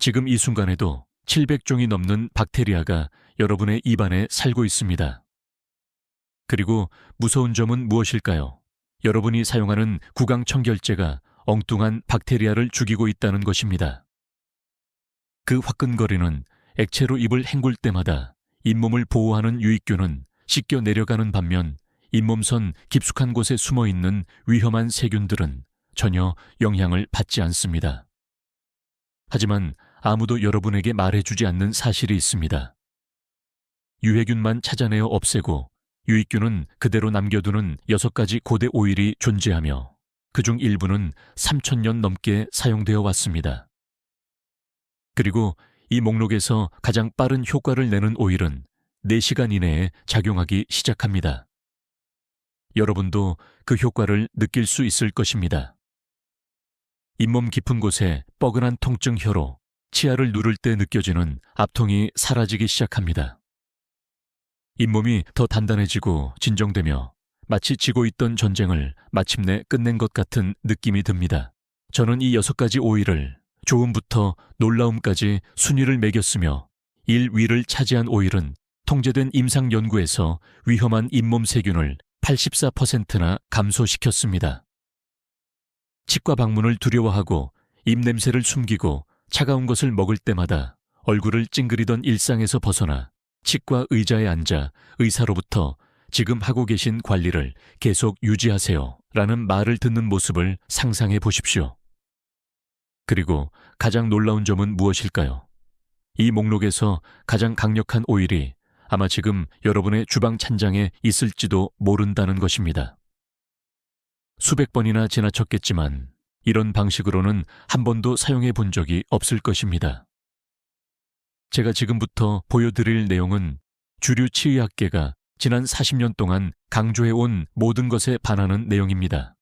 지금 이 순간에도 700종이 넘는 박테리아가 여러분의 입안에 살고 있습니다. 그리고 무서운 점은 무엇일까요? 여러분이 사용하는 구강청결제가 엉뚱한 박테리아를 죽이고 있다는 것입니다. 그 화끈거리는 액체로 입을 헹굴 때마다 잇몸을 보호하는 유익균은 씻겨 내려가는 반면 잇몸선 깊숙한 곳에 숨어있는 위험한 세균들은 전혀 영향을 받지 않습니다. 하지만 아무도 여러분에게 말해주지 않는 사실이 있습니다. 유해균만 찾아내어 없애고 유익균은 그대로 남겨두는 6가지 고대 오일이 존재하며 그중 일부는 3000년 넘게 사용되어 왔습니다. 그리고 이 목록에서 가장 빠른 효과를 내는 오일은 4시간 이내에 작용하기 시작합니다. 여러분도 그 효과를 느낄 수 있을 것입니다. 잇몸 깊은 곳에 뻐근한 통증 혀로 치아를 누를 때 느껴지는 압통이 사라지기 시작합니다. 잇몸이 더 단단해지고 진정되며 마치 지고 있던 전쟁을 마침내 끝낸 것 같은 느낌이 듭니다. 저는 이 6가지 오일을 좋음부터 놀라움까지 순위를 매겼으며 1위를 차지한 오일은 통제된 임상 연구에서 위험한 잇몸 세균을 84%나 감소시켰습니다. 치과 방문을 두려워하고 입냄새를 숨기고 차가운 것을 먹을 때마다 얼굴을 찡그리던 일상에서 벗어나 치과 의자에 앉아 의사로부터 지금 하고 계신 관리를 계속 유지하세요 라는 말을 듣는 모습을 상상해 보십시오. 그리고 가장 놀라운 점은 무엇일까요? 이 목록에서 가장 강력한 오일이 아마 지금 여러분의 주방 찬장에 있을지도 모른다는 것입니다. 수백 번이나 지나쳤겠지만 이런 방식으로는 한 번도 사용해 본 적이 없을 것입니다. 제가 지금부터 보여드릴 내용은 주류 치의학계가 지난 40년 동안 강조해온 모든 것에 반하는 내용입니다.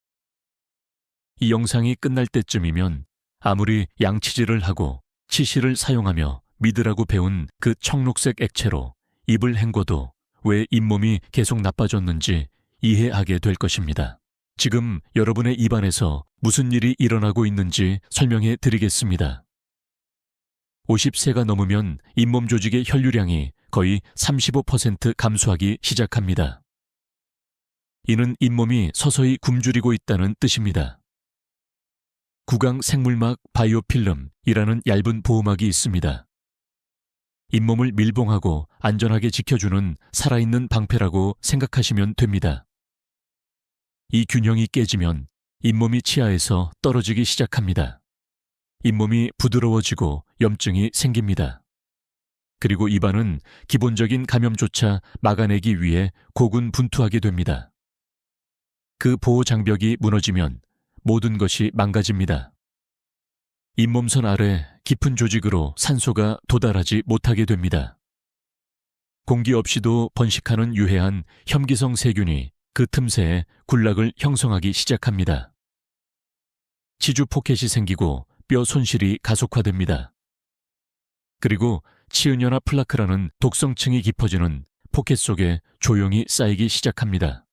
이 영상이 끝날 때쯤이면 아무리 양치질을 하고 치실을 사용하며 믿으라고 배운 그 청록색 액체로 입을 헹궈도 왜 잇몸이 계속 나빠졌는지 이해하게 될 것입니다. 지금 여러분의 입안에서 무슨 일이 일어나고 있는지 설명해 드리겠습니다. 50세가 넘으면 잇몸 조직의 혈류량이 거의 35% 감소하기 시작합니다. 이는 잇몸이 서서히 굶주리고 있다는 뜻입니다. 구강 생물막 바이오필름이라는 얇은 보호막이 있습니다. 잇몸을 밀봉하고 안전하게 지켜주는 살아있는 방패라고 생각하시면 됩니다. 이 균형이 깨지면 잇몸이 치아에서 떨어지기 시작합니다. 잇몸이 부드러워지고 염증이 생깁니다. 그리고 입안은 기본적인 감염조차 막아내기 위해 고군분투하게 됩니다. 그 보호 장벽이 무너지면 모든 것이 망가집니다. 잇몸선 아래 깊은 조직으로 산소가 도달하지 못하게 됩니다. 공기 없이도 번식하는 유해한 혐기성 세균이 그 틈새에 군락을 형성하기 시작합니다. 치주 포켓이 생기고 뼈 손실이 가속화됩니다. 그리고 치은여나 플라크라는 독성층이 깊어지는 포켓 속에 조용히 쌓이기 시작합니다.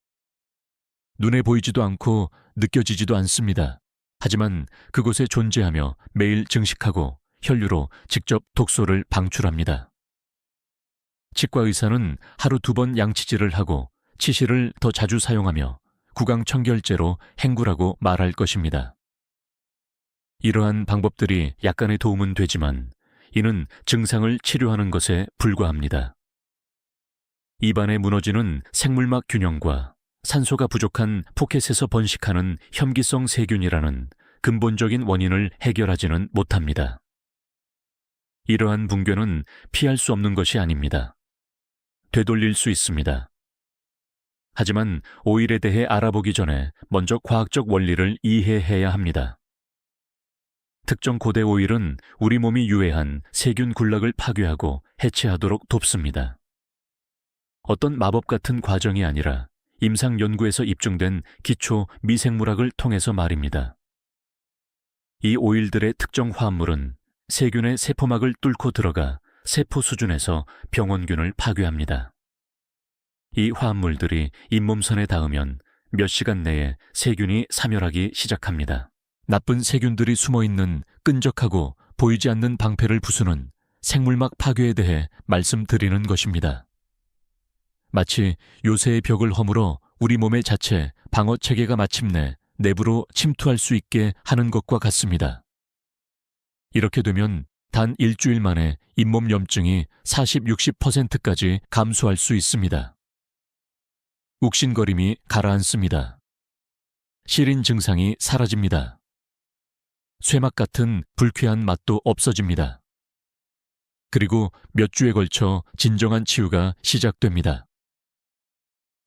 눈에 보이지도 않고 느껴지지도 않습니다. 하지만 그곳에 존재하며 매일 증식하고 혈류로 직접 독소를 방출합니다. 치과 의사는 하루 2번 양치질을 하고 치실을 더 자주 사용하며 구강청결제로 헹구라고 말할 것입니다. 이러한 방법들이 약간의 도움은 되지만 이는 증상을 치료하는 것에 불과합니다. 입안에 무너지는 생물막 균형과 산소가 부족한 포켓에서 번식하는 혐기성 세균이라는 근본적인 원인을 해결하지는 못합니다. 이러한 붕괴는 피할 수 없는 것이 아닙니다. 되돌릴 수 있습니다. 하지만 오일에 대해 알아보기 전에 먼저 과학적 원리를 이해해야 합니다. 특정 고대 오일은 우리 몸이 유해한 세균 군락을 파괴하고 해체하도록 돕습니다. 어떤 마법 같은 과정이 아니라 임상 연구에서 입증된 기초 미생물학을 통해서 말입니다. 이 오일들의 특정 화합물은 세균의 세포막을 뚫고 들어가 세포 수준에서 병원균을 파괴합니다. 이 화합물들이 잇몸선에 닿으면 몇 시간 내에 세균이 사멸하기 시작합니다. 나쁜 세균들이 숨어있는 끈적하고 보이지 않는 방패를 부수는 생물막 파괴에 대해 말씀드리는 것입니다. 마치 요새의 벽을 허물어 우리 몸의 자체 방어 체계가 마침내 내부로 침투할 수 있게 하는 것과 같습니다. 이렇게 되면 단 일주일 만에 잇몸 염증이 40-60%까지 감소할 수 있습니다. 욱신거림이 가라앉습니다. 시린 증상이 사라집니다. 쇠막 같은 불쾌한 맛도 없어집니다. 그리고 몇 주에 걸쳐 진정한 치유가 시작됩니다.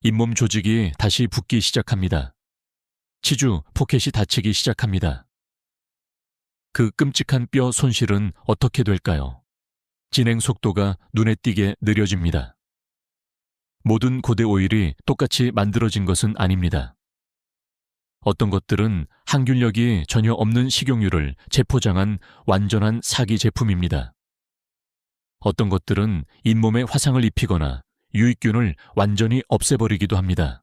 잇몸 조직이 다시 붓기 시작합니다. 치주, 포켓이 다치기 시작합니다. 그 끔찍한 뼈 손실은 어떻게 될까요? 진행 속도가 눈에 띄게 느려집니다. 모든 고대 오일이 똑같이 만들어진 것은 아닙니다. 어떤 것들은 항균력이 전혀 없는 식용유를 재포장한 완전한 사기 제품입니다. 어떤 것들은 잇몸에 화상을 입히거나 유익균을 완전히 없애버리기도 합니다.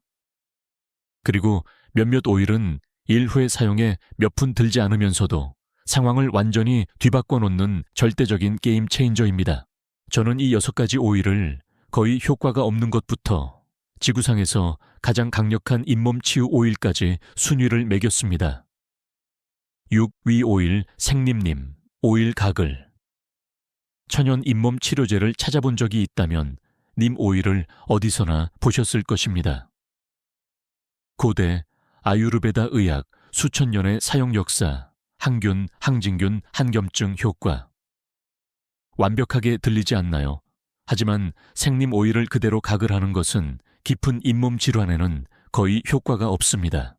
그리고 몇몇 오일은 일회 사용에 몇 분 들지 않으면서도 상황을 완전히 뒤바꿔 놓는 절대적인 게임 체인저입니다. 저는 이 6가지 오일을 거의 효과가 없는 것부터 지구상에서 가장 강력한 잇몸 치유 오일까지 순위를 매겼습니다. 6위 오일 생님님, 오일 가글. 천연 잇몸 치료제를 찾아본 적이 있다면 님 오일을 어디서나 보셨을 것입니다. 고대 아유르베다 의학 수천 년의 사용 역사, 항균, 항진균, 항염증 효과. 완벽하게 들리지 않나요? 하지만 생님 오일을 그대로 가글하는 것은 깊은 잇몸 질환에는 거의 효과가 없습니다.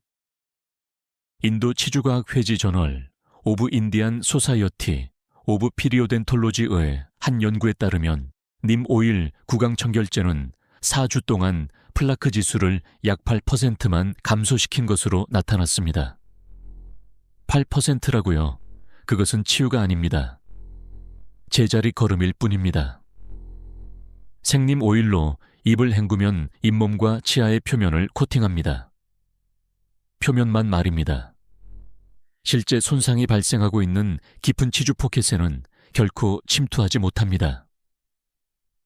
인도 치주과학 회지 저널, 오브 인디안 소사이어티, 오브 피리오덴톨로지의 한 연구에 따르면 님 오일 구강청결제는 4주 동안 플라크 지수를 약 8%만 감소시킨 것으로 나타났습니다. 8%라고요. 그것은 치유가 아닙니다. 제자리 걸음일 뿐입니다. 생님 오일로 입을 헹구면 잇몸과 치아의 표면을 코팅합니다. 표면만 말입니다. 실제 손상이 발생하고 있는 깊은 치주 포켓에는 결코 침투하지 못합니다.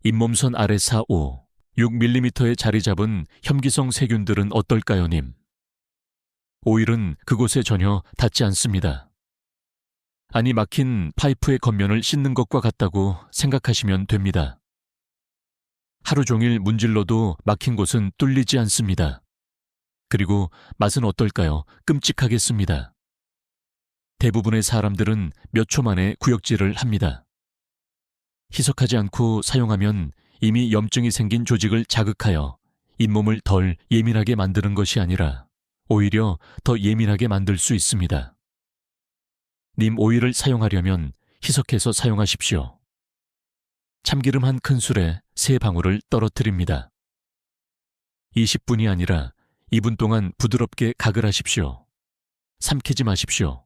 잇몸선 아래 4-5, 6mm에 자리 잡은 혐기성 세균들은 어떨까요, 님? 오일은 그곳에 전혀 닿지 않습니다. 아니 막힌 파이프의 겉면을 씻는 것과 같다고 생각하시면 됩니다. 하루 종일 문질러도 막힌 곳은 뚫리지 않습니다. 그리고 맛은 어떨까요? 끔찍하겠습니다. 대부분의 사람들은 몇 초 만에 구역질을 합니다. 희석하지 않고 사용하면 이미 염증이 생긴 조직을 자극하여 잇몸을 덜 예민하게 만드는 것이 아니라 오히려 더 예민하게 만들 수 있습니다. 님 오일을 사용하려면 희석해서 사용하십시오. 참기름 한 큰술에 3방울을 떨어뜨립니다. 20분이 아니라 2분 동안 부드럽게 가글하십시오. 삼키지 마십시오.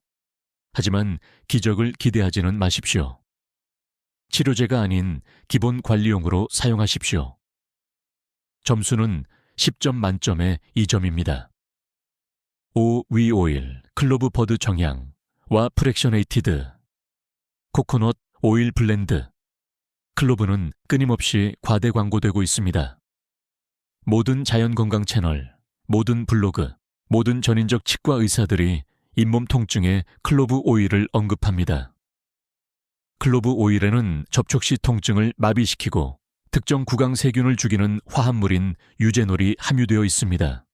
하지만 기적을 기대하지는 마십시오. 치료제가 아닌 기본 관리용으로 사용하십시오. 점수는 10점 만점에 2점입니다. 오위 오일, 클로브 버드 정향과 프랙셔네이티드, 코코넛 오일 블렌드. 클로브는 끊임없이 과대 광고되고 있습니다. 모든 자연건강 채널, 모든 블로그, 모든 전인적 치과 의사들이 잇몸 통증에 클로브 오일을 언급합니다. 클로브 오일에는 접촉 시 통증을 마비시키고 특정 구강 세균을 죽이는 화합물인 유제놀이 함유되어 있습니다.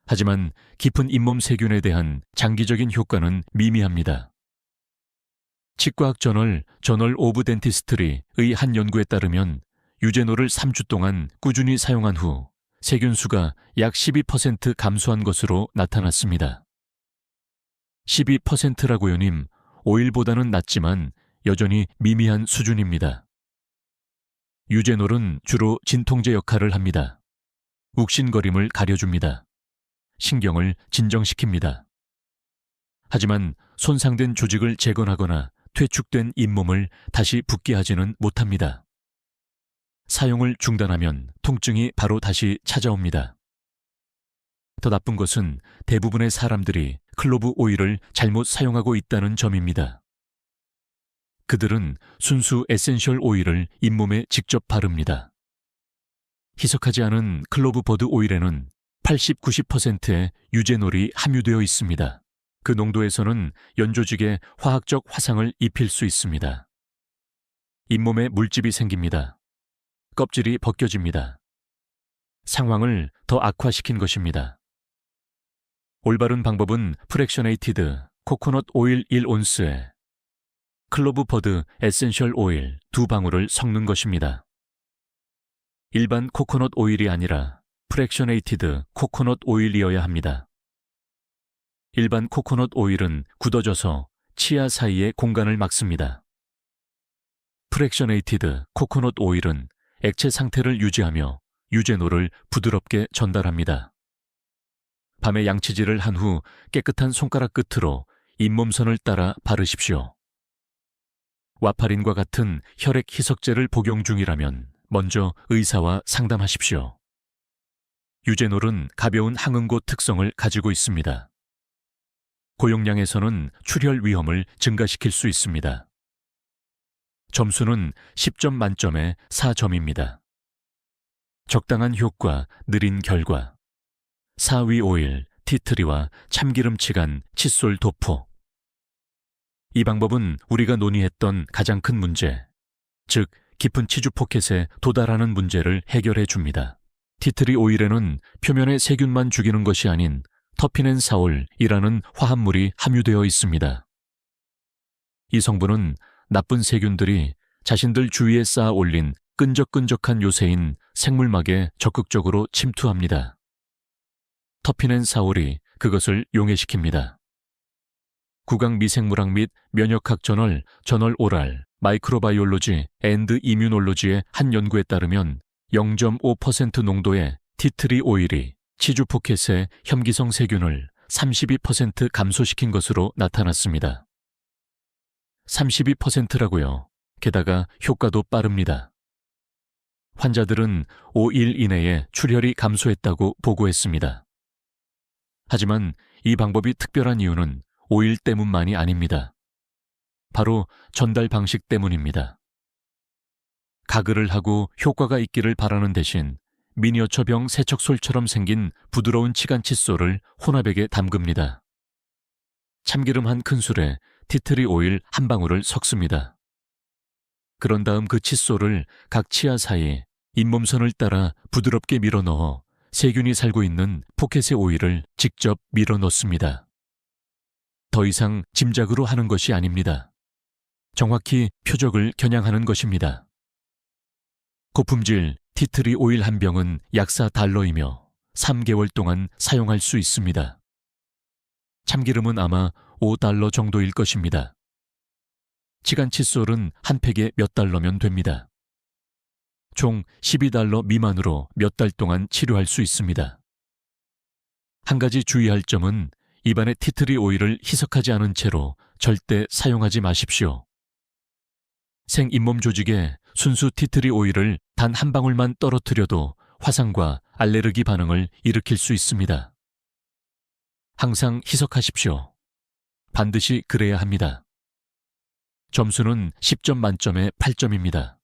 하지만 깊은 잇몸 세균에 대한 장기적인 효과는 미미합니다. 치과학 저널 오브 덴티스트리의 한 연구에 따르면 유제놀을 3주 동안 꾸준히 사용한 후 세균 수가 약 12% 감소한 것으로 나타났습니다. 12%라고요, 님. 오일보다는 낮지만 여전히 미미한 수준입니다. 유제놀은 주로 진통제 역할을 합니다. 욱신거림을 가려줍니다. 신경을 진정시킵니다. 하지만 손상된 조직을 재건하거나 퇴축된 잇몸을 다시 붓게 하지는 못합니다. 사용을 중단하면 통증이 바로 다시 찾아옵니다. 더 나쁜 것은 대부분의 사람들이 클로브 오일을 잘못 사용하고 있다는 점입니다. 그들은 순수 에센셜 오일을 잇몸에 직접 바릅니다. 희석하지 않은 클로브 버드 오일에는 80, 90%의 유제놀이 함유되어 있습니다. 그 농도에서는 연조직에 화학적 화상을 입힐 수 있습니다. 잇몸에 물집이 생깁니다. 껍질이 벗겨집니다. 상황을 더 악화시킨 것입니다. 올바른 방법은 프랙셔네이티드 코코넛 오일 1온스에 클로브 버드 에센셜 오일 2방울을 섞는 것입니다. 일반 코코넛 오일이 아니라 프랙셔네이티드 코코넛 오일이어야 합니다. 일반 코코넛 오일은 굳어져서 치아 사이의 공간을 막습니다. 프랙셔네이티드 코코넛 오일은 액체 상태를 유지하며 유제놀을 부드럽게 전달합니다. 밤에 양치질을 한 후 깨끗한 손가락 끝으로 잇몸선을 따라 바르십시오. 와파린과 같은 혈액 희석제를 복용 중이라면 먼저 의사와 상담하십시오. 유제놀은 가벼운 항응고 특성을 가지고 있습니다. 고용량에서는 출혈 위험을 증가시킬 수 있습니다. 점수는 10점 만점에 4점입니다. 적당한 효과, 느린 결과. 사위 오일, 티트리와 참기름치간, 칫솔 도포. 이 방법은 우리가 논의했던 가장 큰 문제, 즉 깊은 치주 포켓에 도달하는 문제를 해결해 줍니다. 티트리 오일에는 표면의 세균만 죽이는 것이 아닌 터피넨사올이라는 화합물이 함유되어 있습니다. 이 성분은 나쁜 세균들이 자신들 주위에 쌓아 올린 끈적끈적한 요새인 생물막에 적극적으로 침투합니다. 터피넨사올이 그것을 용해시킵니다. 구강 미생물학 및 면역학 저널 오랄 마이크로바이올로지 앤드 이뮤놀로지의 한 연구에 따르면 0.5% 농도의 티트리 오일이 치주 포켓의 혐기성 세균을 32% 감소시킨 것으로 나타났습니다. 32%라고요. 게다가 효과도 빠릅니다. 환자들은 5일 이내에 출혈이 감소했다고 보고했습니다. 하지만 이 방법이 특별한 이유는 오일 때문만이 아닙니다. 바로 전달 방식 때문입니다. 가글을 하고 효과가 있기를 바라는 대신 미니어처병 세척솔처럼 생긴 부드러운 치간 칫솔을 혼합액에 담급니다. 참기름 한 큰술에 티트리 오일 한 방울을 섞습니다. 그런 다음 그 칫솔을 각 치아 사이 잇몸선을 따라 부드럽게 밀어 넣어 세균이 살고 있는 포켓의 오일을 직접 밀어 넣습니다. 더 이상 짐작으로 하는 것이 아닙니다. 정확히 표적을 겨냥하는 것입니다. 고품질 티트리 오일 한 병은 약 $4이며 3개월 동안 사용할 수 있습니다. 참기름은 아마 $5 정도일 것입니다. 치간 칫솔은 한 팩에 몇 달러면 됩니다. 총 $12 미만으로 몇 달 동안 치료할 수 있습니다. 한 가지 주의할 점은 입안에 티트리 오일을 희석하지 않은 채로 절대 사용하지 마십시오. 생 잇몸 조직에 순수 티트리 오일을 단 한 방울만 떨어뜨려도 화상과 알레르기 반응을 일으킬 수 있습니다. 항상 희석하십시오. 반드시 그래야 합니다. 점수는 10점 만점에 8점입니다.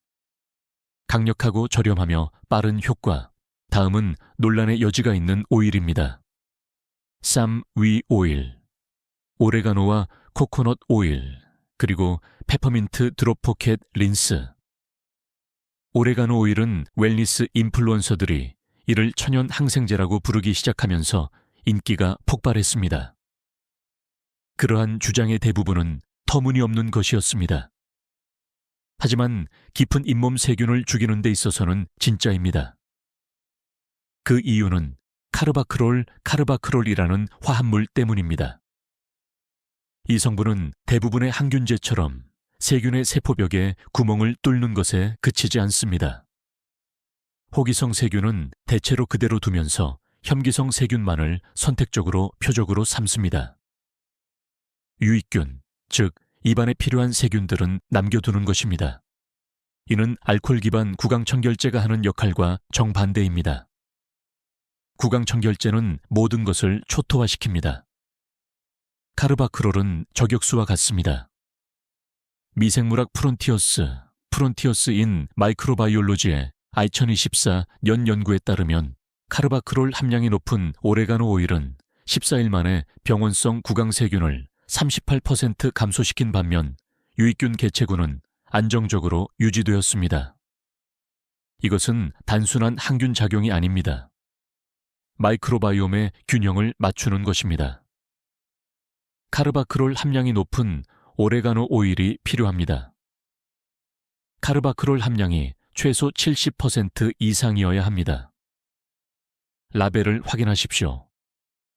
강력하고 저렴하며 빠른 효과. 다음은 논란의 여지가 있는 오일입니다. 쌈위 오일, 오레가노와 코코넛 오일, 그리고 페퍼민트 드롭 포켓 린스. 오레가노 오일은 웰니스 인플루언서들이 이를 천연 항생제라고 부르기 시작하면서 인기가 폭발했습니다. 그러한 주장의 대부분은 터무니없는 것이었습니다. 하지만 깊은 잇몸 세균을 죽이는 데 있어서는 진짜입니다. 그 이유는 카르바크롤이라는 화합물 때문입니다. 이 성분은 대부분의 항균제처럼 세균의 세포벽에 구멍을 뚫는 것에 그치지 않습니다. 호기성 세균은 대체로 그대로 두면서 혐기성 세균만을 선택적으로 표적으로 삼습니다. 유익균, 즉 입안에 필요한 세균들은 남겨두는 것입니다. 이는 알코올 기반 구강청결제가 하는 역할과 정반대입니다. 구강청결제는 모든 것을 초토화시킵니다. 카르바크롤은 저격수와 같습니다. 미생물학 프론티어스 인 마이크로바이올로지의 2024 년 연구에 따르면 카르바크롤 함량이 높은 오레가노 오일은 14일 만에 병원성 구강세균을 38% 감소시킨 반면 유익균 개체군은 안정적으로 유지되었습니다. 이것은 단순한 항균 작용이 아닙니다. 마이크로바이옴의 균형을 맞추는 것입니다. 카르바크롤 함량이 높은 오레가노 오일이 필요합니다. 카르바크롤 함량이 최소 70% 이상이어야 합니다. 라벨을 확인하십시오.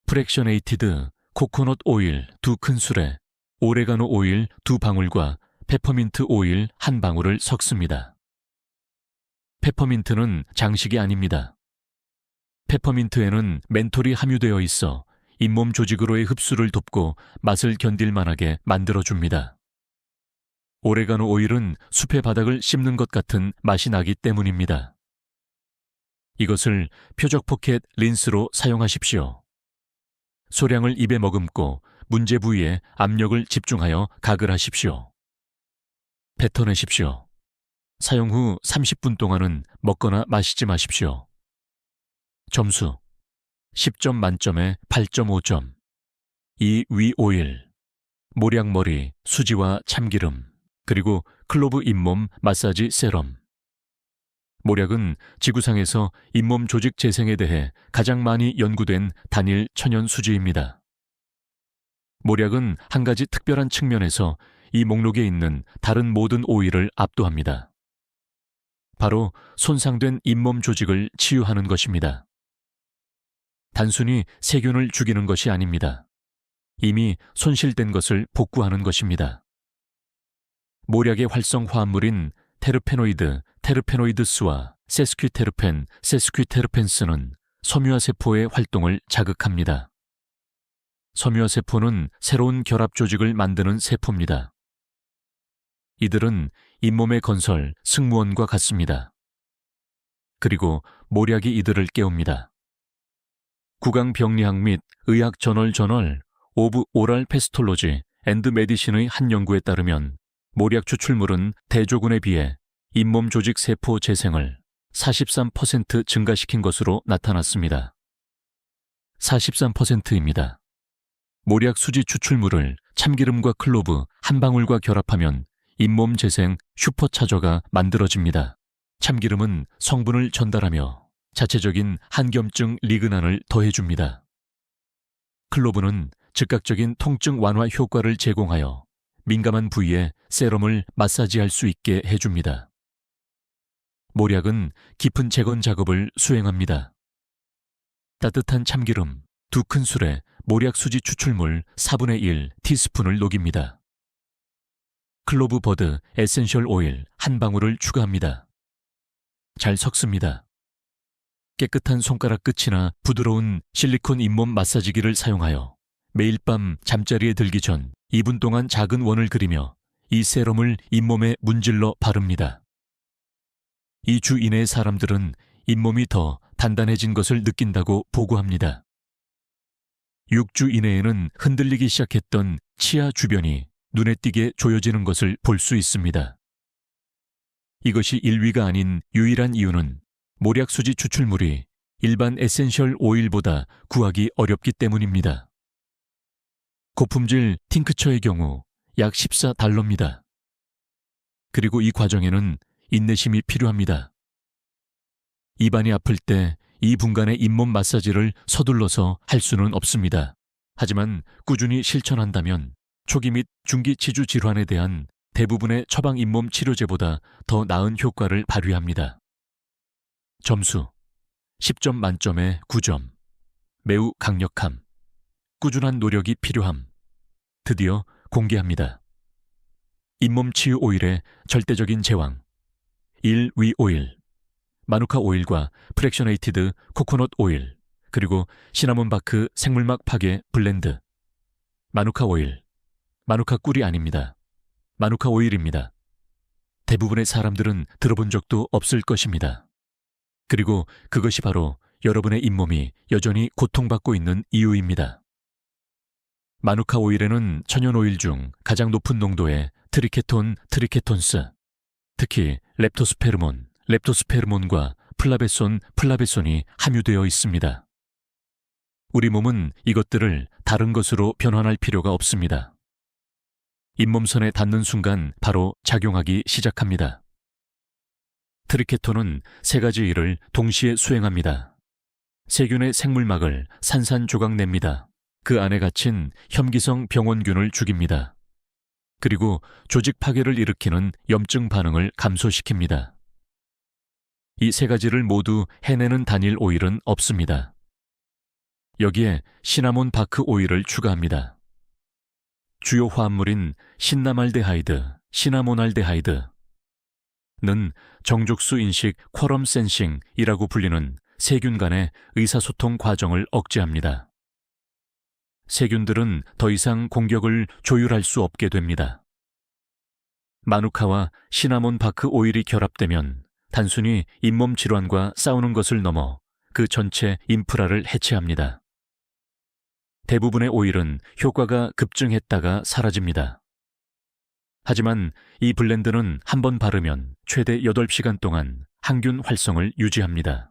프랙셔네이티드 코코넛 오일 2큰술에 오레가노 오일 2방울과 페퍼민트 오일 1방울을 섞습니다. 페퍼민트는 장식이 아닙니다. 페퍼민트에는 멘톨이 함유되어 있어 잇몸 조직으로의 흡수를 돕고 맛을 견딜 만하게 만들어줍니다. 오레가노 오일은 숲의 바닥을 씹는 것 같은 맛이 나기 때문입니다. 이것을 표적 포켓 린스로 사용하십시오. 소량을 입에 머금고 문제 부위에 압력을 집중하여 각을 하십시오. 뱉어내십시오. 사용 후 30분 동안은 먹거나 마시지 마십시오. 점수 10점 만점에 8.5점. 이 위 오일, 모략머리, 수지와 참기름, 그리고 클로브 잇몸 마사지 세럼. 모략은 지구상에서 잇몸 조직 재생에 대해 가장 많이 연구된 단일 천연 수지입니다. 모략은 한 가지 특별한 측면에서 이 목록에 있는 다른 모든 오일을 압도합니다. 바로 손상된 잇몸 조직을 치유하는 것입니다. 단순히 세균을 죽이는 것이 아닙니다. 이미 손실된 것을 복구하는 것입니다. 모략의 활성 화합물인 테르페노이드스와 세스퀴테르펜스는 섬유화세포의 활동을 자극합니다. 섬유화세포는 새로운 결합 조직을 만드는 세포입니다. 이들은 잇몸의 건설, 승무원과 같습니다. 그리고 모략이 이들을 깨웁니다. 구강병리학 및 의학 저널 오브 오랄 패스톨로지 앤드 메디신의 한 연구에 따르면 모략 추출물은 대조군에 비해 잇몸 조직 세포 재생을 43% 증가시킨 것으로 나타났습니다. 43%입니다. 모략 수지 추출물을 참기름과 클로브 한 방울과 결합하면 잇몸 재생 슈퍼차저가 만들어집니다. 참기름은 성분을 전달하며 자체적인 한겸증 리그난을 더해줍니다. 클로브는 즉각적인 통증 완화 효과를 제공하여 민감한 부위에 세럼을 마사지할 수 있게 해줍니다. 모략은 깊은 재건 작업을 수행합니다. 따뜻한 참기름 2큰술에 모략 수지 추출물 4분의 1 티스푼을 녹입니다. 클로브 버드 에센셜 오일 1방울을 추가합니다. 잘 섞습니다. 깨끗한 손가락 끝이나 부드러운 실리콘 잇몸 마사지기를 사용하여 매일 밤 잠자리에 들기 전 2분 동안 작은 원을 그리며 이 세럼을 잇몸에 문질러 바릅니다. 2주 이내의 사람들은 잇몸이 더 단단해진 것을 느낀다고 보고합니다. 6주 이내에는 흔들리기 시작했던 치아 주변이 눈에 띄게 조여지는 것을 볼 수 있습니다. 이것이 일위가 아닌 유일한 이유는 모략 수지 추출물이 일반 에센셜 오일보다 구하기 어렵기 때문입니다. 고품질 팅크처의 경우 약 $14입니다. 그리고 이 과정에는 인내심이 필요합니다. 입안이 아플 때 이 분간의 잇몸 마사지를 서둘러서 할 수는 없습니다. 하지만 꾸준히 실천한다면 초기 및 중기 치주 질환에 대한 대부분의 처방 잇몸 치료제보다 더 나은 효과를 발휘합니다. 점수 10점 만점에 9점. 매우 강력함. 꾸준한 노력이 필요함. 드디어 공개합니다. 잇몸 치유 오일의 절대적인 제왕. 1위 오일, 마누카 오일과 프랙셔네이티드 코코넛 오일, 그리고 시나몬 바크 생물막 파괴 블렌드. 마누카 오일, 마누카 꿀이 아닙니다. 마누카 오일입니다. 대부분의 사람들은 들어본 적도 없을 것입니다. 그리고 그것이 바로 여러분의 잇몸이 여전히 고통받고 있는 이유입니다. 마누카 오일에는 천연 오일 중 가장 높은 농도의 트리케톤, 트리케톤스, 특히 렙토스페르몬, 렙토스페르몬과 플라베손, 플라베손이 함유되어 있습니다. 우리 몸은 이것들을 다른 것으로 변환할 필요가 없습니다. 잇몸선에 닿는 순간 바로 작용하기 시작합니다. 트리케톤은 세 가지 일을 동시에 수행합니다. 세균의 생물막을 산산조각 냅니다. 그 안에 갇힌 혐기성 병원균을 죽입니다. 그리고 조직 파괴를 일으키는 염증 반응을 감소시킵니다. 이 세 가지를 모두 해내는 단일 오일은 없습니다. 여기에 시나몬 바크 오일을 추가합니다. 주요 화합물인 신나말데하이드, 시나모날데하이드는 정족수 인식 쿼럼 센싱이라고 불리는 세균 간의 의사소통 과정을 억제합니다. 세균들은 더 이상 공격을 조율할 수 없게 됩니다. 마누카와 시나몬 바크 오일이 결합되면 단순히 잇몸 질환과 싸우는 것을 넘어 그 전체 인프라를 해체합니다. 대부분의 오일은 효과가 급증했다가 사라집니다. 하지만 이 블렌드는 한 번 바르면 최대 8시간 동안 항균 활성을 유지합니다.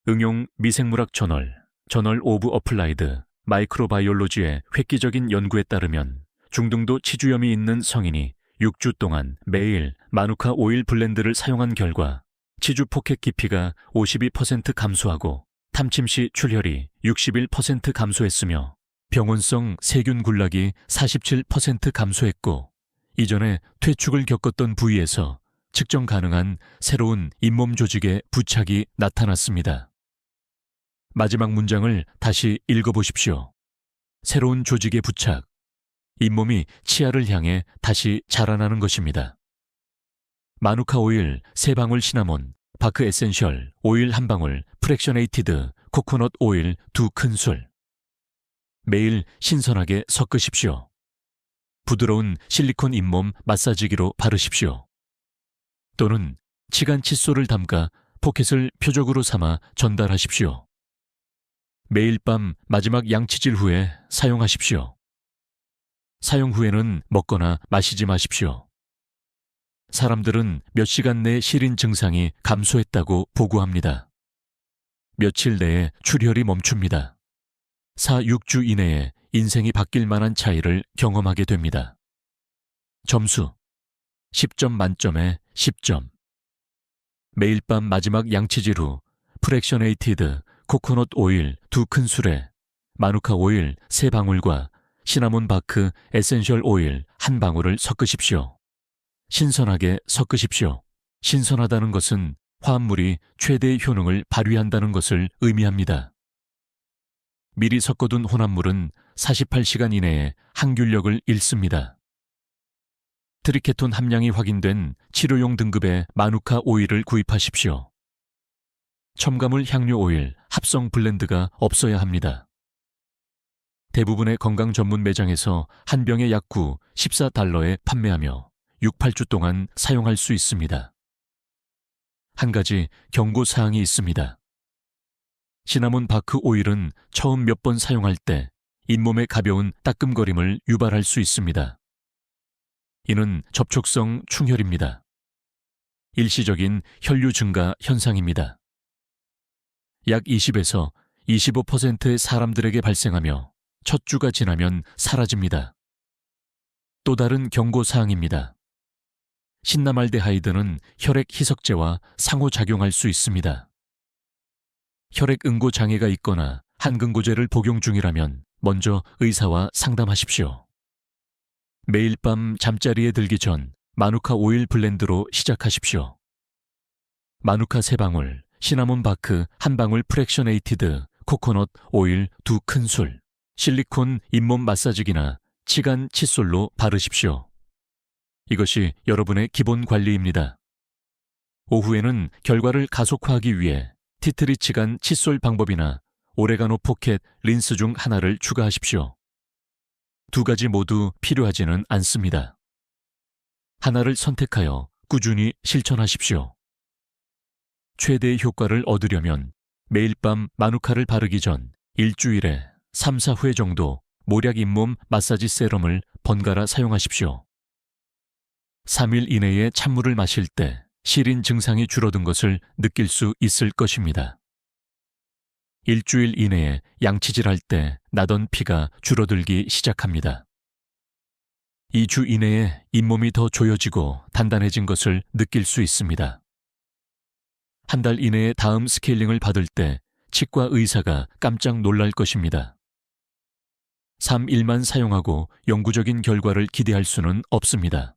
응용 미생물학 저널, 저널 오브 어플라이드 마이크로바이올로지의 획기적인 연구에 따르면 중등도 치주염이 있는 성인이 6주 동안 매일 마누카 오일 블렌드를 사용한 결과 치주 포켓 깊이가 52% 감소하고 탐침 시 출혈이 61% 감소했으며 병원성 세균 군락이 47% 감소했고 이전에 퇴축을 겪었던 부위에서 측정 가능한 새로운 잇몸 조직의 부착이 나타났습니다. 마지막 문장을 다시 읽어보십시오. 새로운 조직의 부착, 잇몸이 치아를 향해 다시 자라나는 것입니다. 마누카 오일 3방울 시나몬, 바크 에센셜, 오일 1방울, 프랙셔네이티드, 코코넛 오일 2큰술. 매일 신선하게 섞으십시오. 부드러운 실리콘 잇몸 마사지기로 바르십시오. 또는 치간 칫솔을 담가 포켓을 표적으로 삼아 전달하십시오. 매일 밤 마지막 양치질 후에 사용하십시오. 사용 후에는 먹거나 마시지 마십시오. 사람들은 몇 시간 내 시린 증상이 감소했다고 보고합니다. 며칠 내에 출혈이 멈춥니다. 4-6주 이내에 인생이 바뀔 만한 차이를 경험하게 됩니다. 점수 10점 만점에 10점. 매일 밤 마지막 양치질 후 프랙셔네이티드 코코넛 오일 2큰술에 마누카 오일 3방울과 시나몬 바크 에센셜 오일 1방울을 섞으십시오. 신선하게 섞으십시오. 신선하다는 것은 화합물이 최대의 효능을 발휘한다는 것을 의미합니다. 미리 섞어둔 혼합물은 48시간 이내에 항균력을 잃습니다. 트리케톤 함량이 확인된 치료용 등급의 마누카 오일을 구입하십시오. 첨가물 향료 오일 합성 블렌드가 없어야 합니다. 대부분의 건강 전문 매장에서 한 병의 약구 14달러에 판매하며 6-8주 동안 사용할 수 있습니다. 한 가지 경고사항이 있습니다. 시나몬 바크 오일은 처음 몇 번 사용할 때 잇몸의 가벼운 따끔거림을 유발할 수 있습니다. 이는 접촉성 충혈입니다. 일시적인 혈류 증가 현상입니다. 약 20에서 25%의 사람들에게 발생하며 첫 주가 지나면 사라집니다. 또 다른 경고사항입니다. 신나말데하이드는 혈액 희석제와 상호작용할 수 있습니다. 혈액 응고 장애가 있거나 한근고제를 복용 중이라면 먼저 의사와 상담하십시오. 매일 밤 잠자리에 들기 전 마누카 오일 블렌드로 시작하십시오. 마누카 3방울, 시나몬 바크 1방울 프랙셔네이티드, 코코넛 오일 2큰술, 실리콘 잇몸 마사지기나 치간 칫솔로 바르십시오. 이것이 여러분의 기본 관리입니다. 오후에는 결과를 가속화하기 위해 티트리 치간 칫솔 방법이나 오레가노 포켓 린스 중 하나를 추가하십시오. 2가지 모두 필요하지는 않습니다. 하나를 선택하여 꾸준히 실천하십시오. 최대의 효과를 얻으려면 매일 밤 마누카를 바르기 전 일주일에 3-4회 정도 모략 잇몸 마사지 세럼을 번갈아 사용하십시오. 3일 이내에 찬물을 마실 때 시린 증상이 줄어든 것을 느낄 수 있을 것입니다. 일주일 이내에 양치질할 때 나던 피가 줄어들기 시작합니다. 2주 이내에 잇몸이 더 조여지고 단단해진 것을 느낄 수 있습니다. 한 달 이내에 다음 스케일링을 받을 때 치과 의사가 깜짝 놀랄 것입니다. 3일만 사용하고 영구적인 결과를 기대할 수는 없습니다.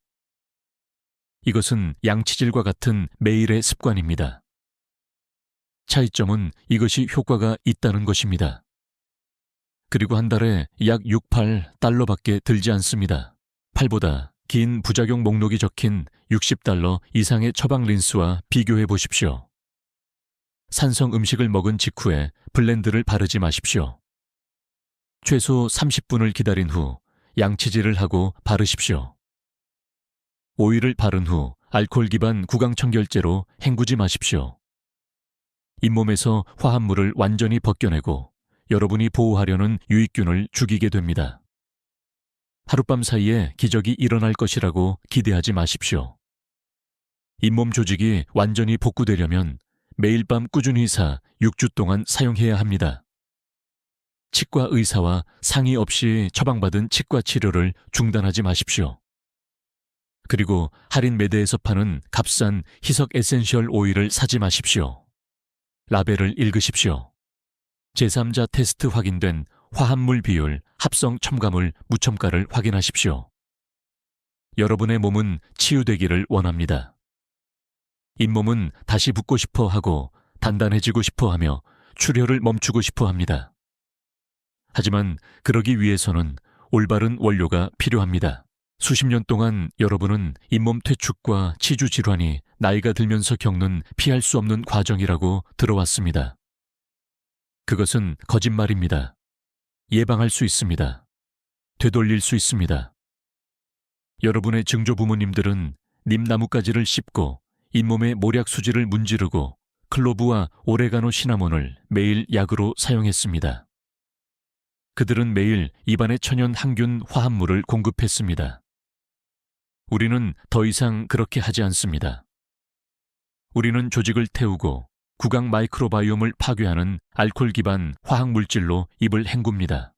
이것은 양치질과 같은 매일의 습관입니다. 차이점은 이것이 효과가 있다는 것입니다. 그리고 한 달에 약 68달러밖에 들지 않습니다. 8보다 긴 부작용 목록이 적힌 60달러 이상의 처방 린스와 비교해 보십시오. 산성 음식을 먹은 직후에 블렌드를 바르지 마십시오. 최소 30분을 기다린 후 양치질을 하고 바르십시오. 오일을 바른 후 알코올 기반 구강청결제로 헹구지 마십시오. 잇몸에서 화합물을 완전히 벗겨내고 여러분이 보호하려는 유익균을 죽이게 됩니다. 하룻밤 사이에 기적이 일어날 것이라고 기대하지 마십시오. 잇몸 조직이 완전히 복구되려면 매일 밤 꾸준히 6주 동안 사용해야 합니다. 치과 의사와 상의 없이 처방받은 치과 치료를 중단하지 마십시오. 그리고 할인 매대에서 파는 값싼 희석 에센셜 오일을 사지 마십시오. 라벨을 읽으십시오. 제3자 테스트 확인된 화합물 비율, 합성 첨가물, 무첨가를 확인하십시오. 여러분의 몸은 치유되기를 원합니다. 잇몸은 다시 붓고 싶어 하고 단단해지고 싶어 하며 출혈을 멈추고 싶어 합니다. 하지만 그러기 위해서는 올바른 원료가 필요합니다. 수십 년 동안 여러분은 잇몸 퇴축과 치주 질환이 나이가 들면서 겪는 피할 수 없는 과정이라고 들어왔습니다. 그것은 거짓말입니다. 예방할 수 있습니다. 되돌릴 수 있습니다. 여러분의 증조 부모님들은 님나무가지를 씹고 잇몸에 모략 수지를 문지르고 클로브와 오레가노 시나몬을 매일 약으로 사용했습니다. 그들은 매일 입안에 천연 항균 화합물을 공급했습니다. 우리는 더 이상 그렇게 하지 않습니다. 우리는 조직을 태우고 구강 마이크로바이옴을 파괴하는 알코올 기반 화학 물질로 입을 헹굽니다.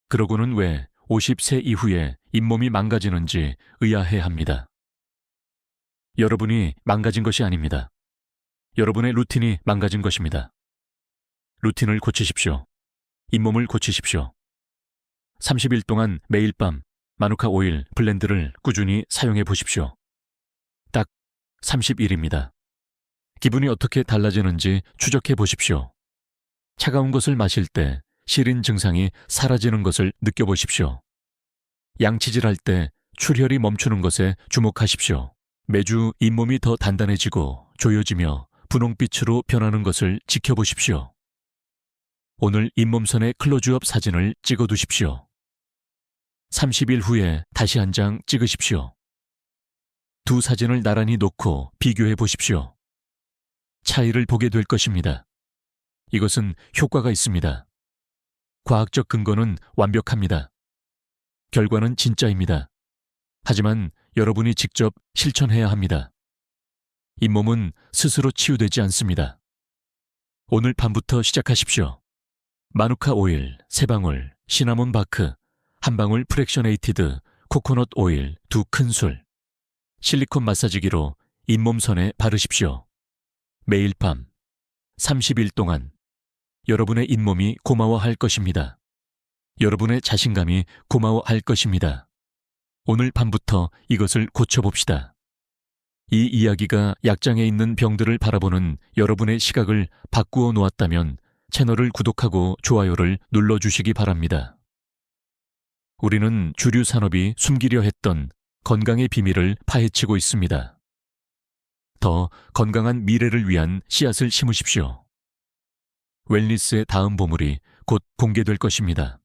그러고는 왜 50세 이후에 잇몸이 망가지는지 의아해합니다. 여러분이 망가진 것이 아닙니다. 여러분의 루틴이 망가진 것입니다. 루틴을 고치십시오. 잇몸을 고치십시오. 30일 동안 매일 밤 마누카 오일 블렌드를 꾸준히 사용해 보십시오. 딱 30일입니다. 기분이 어떻게 달라지는지 추적해 보십시오. 차가운 것을 마실 때 시린 증상이 사라지는 것을 느껴보십시오. 양치질할 때 출혈이 멈추는 것에 주목하십시오. 매주 잇몸이 더 단단해지고 조여지며 분홍빛으로 변하는 것을 지켜보십시오. 오늘 잇몸선의 클로즈업 사진을 찍어두십시오. 30일 후에 다시 한 장 찍으십시오. 두 사진을 나란히 놓고 비교해 보십시오. 차이를 보게 될 것입니다. 이것은 효과가 있습니다. 과학적 근거는 완벽합니다. 결과는 진짜입니다. 하지만 여러분이 직접 실천해야 합니다. 잇몸은 스스로 치유되지 않습니다. 오늘 밤부터 시작하십시오. 마누카 오일 3방울, 시나몬 바크 1방울 프랙셔네이티드 코코넛 오일 2큰술, 실리콘 마사지기로 잇몸선에 바르십시오. 매일 밤 30일 동안 여러분의 잇몸이 고마워할 것입니다. 여러분의 자신감이 고마워할 것입니다. 오늘 밤부터 이것을 고쳐봅시다. 이 이야기가 약장에 있는 병들을 바라보는 여러분의 시각을 바꾸어 놓았다면 채널을 구독하고 좋아요를 눌러주시기 바랍니다. 우리는 주류 산업이 숨기려 했던 건강의 비밀을 파헤치고 있습니다. 더 건강한 미래를 위한 씨앗을 심으십시오. 웰니스의 다음 보물이 곧 공개될 것입니다.